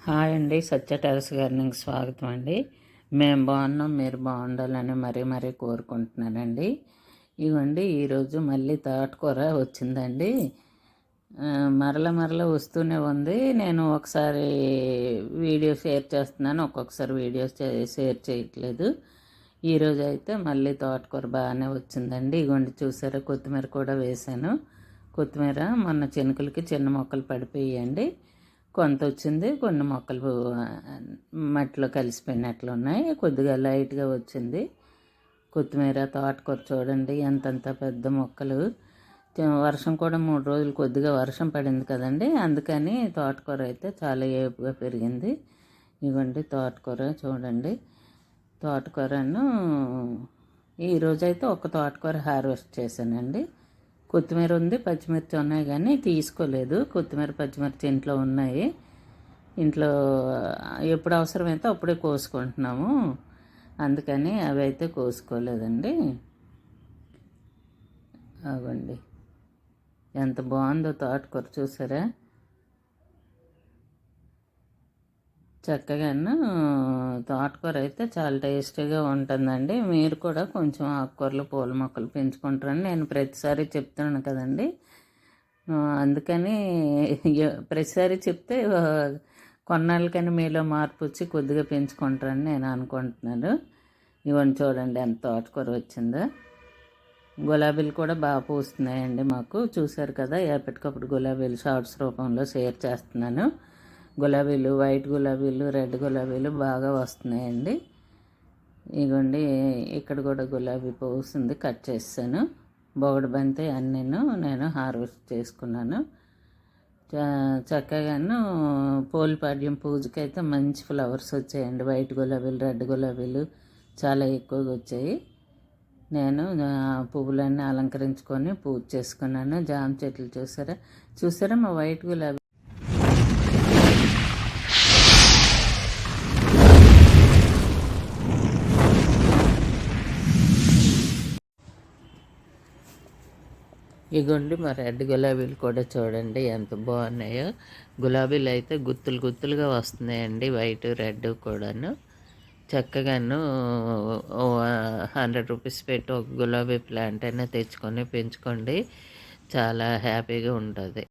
Hi అండి, సత్య terrace గార్డెనింగ్కి స్వాగతం అండి. మేము బాగున్నాం, మీరు బాగుండాలని మరీ కోరుకుంటున్నానండి. ఇవ్వండి, ఈరోజు మళ్ళీ తోటకూర వచ్చిందండి. మరల వస్తూనే ఉంది. నేను ఒకసారి వీడియో షేర్ చేస్తున్నాను, ఒక్కొక్కసారి వీడియో షేర్ చేయట్లేదు. ఈరోజు అయితే మళ్ళీ తోటకూర బాగానే వచ్చిందండి. ఇవ్వండి, చూసారా, కొత్తిమీర కూడా వేశాను. కొత్తిమీర మొన్న చినుకులకి చిన్న మొక్కలు పడిపోయాయండి. కొంత వచ్చింది, కొన్ని మొక్కలు మట్టిలో కలిసిపోయినట్లు ఉన్నాయి. కొద్దిగా లైట్గా వచ్చింది కొత్తిమీర. తోటకూర చూడండి ఎంతంత పెద్ద మొక్కలు. వర్షం కూడా 3 రోజులు కొద్దిగా వర్షం పడింది కదండి, అందుకని తోటకూర అయితే చాలా ఏపుగా పెరిగింది. ఇవ్వండి తోటకూర చూడండి. తోటకూరను ఈరోజైతే ఒక తోటకూర హార్వెస్ట్ చేశానండి. కొత్తిమీర ఉంది, పచ్చిమిర్చి ఉన్నాయి, కానీ తీసుకోలేదు. కొత్తిమీర పచ్చిమిర్చి ఇంట్లో ఉన్నాయి. ఇంట్లో ఎప్పుడు అవసరమైతే అప్పుడే కోసుకుంటున్నాము, అందుకని అవి అయితే కోసుకోలేదండి. అవండి ఎంత బాగుందో తోటకూర, చూసారా. చక్కగాను తోటకూర అయితే చాలా టేస్టీగా ఉంటుందండి. మీరు కూడా కొంచెం ఆకుకూరలు, పూల మొక్కలు పెంచుకుంటారని నేను ప్రతిసారి చెప్తున్నాను కదండి. అందుకని ప్రతిసారి చెప్తే కొన్నాళ్ళకని మీలో మార్పు వచ్చి కొద్దిగా పెంచుకుంటారని నేను అనుకుంటున్నాను. ఇవన్నీ చూడండి ఎంత తోటకూర వచ్చిందో. గులాబీలు కూడా బాగా పూస్తున్నాయండి మాకు, చూశారు కదా. ఎప్పటికప్పుడు గులాబీలు షార్ట్స్ రూపంలో షేర్ చేస్తున్నాను. గులాబీలు, వైట్ గులాబీలు, రెడ్ గులాబీలు బాగా వస్తున్నాయండి. ఇదిగోండి, ఇక్కడ కూడా గులాబీ పూస్తుంది, కట్ చేసాను. బొగడు బంతి అన్నీ నేను హార్వెస్ట్ చేసుకున్నాను. చక్కగాను పోలిపాడ్యం పూజకి అయితే మంచి ఫ్లవర్స్ వచ్చాయండి. వైట్ గులాబీలు, రెడ్ గులాబీలు చాలా ఎక్కువగా వచ్చాయి. నేను పువ్వులన్నీ అలంకరించుకొని పూజ చేసుకున్నాను. జామ చెట్లు చూసారా మా వైట్ గులాబీ. ఇగోండి మా రెడ్ గులాబీలు కూడా చూడండి ఎంత బాగున్నాయో. గులాబీలు అయితే గుత్తులుగా వస్తున్నాయండి, వైట్ రెడ్ కూడాను. చక్కగాను 100 రూపీస్ పెట్టి ఒక గులాబీ ప్లాంట్ అయినా తెచ్చుకొని పెంచుకోండి, చాలా హ్యాపీగా ఉంటుంది.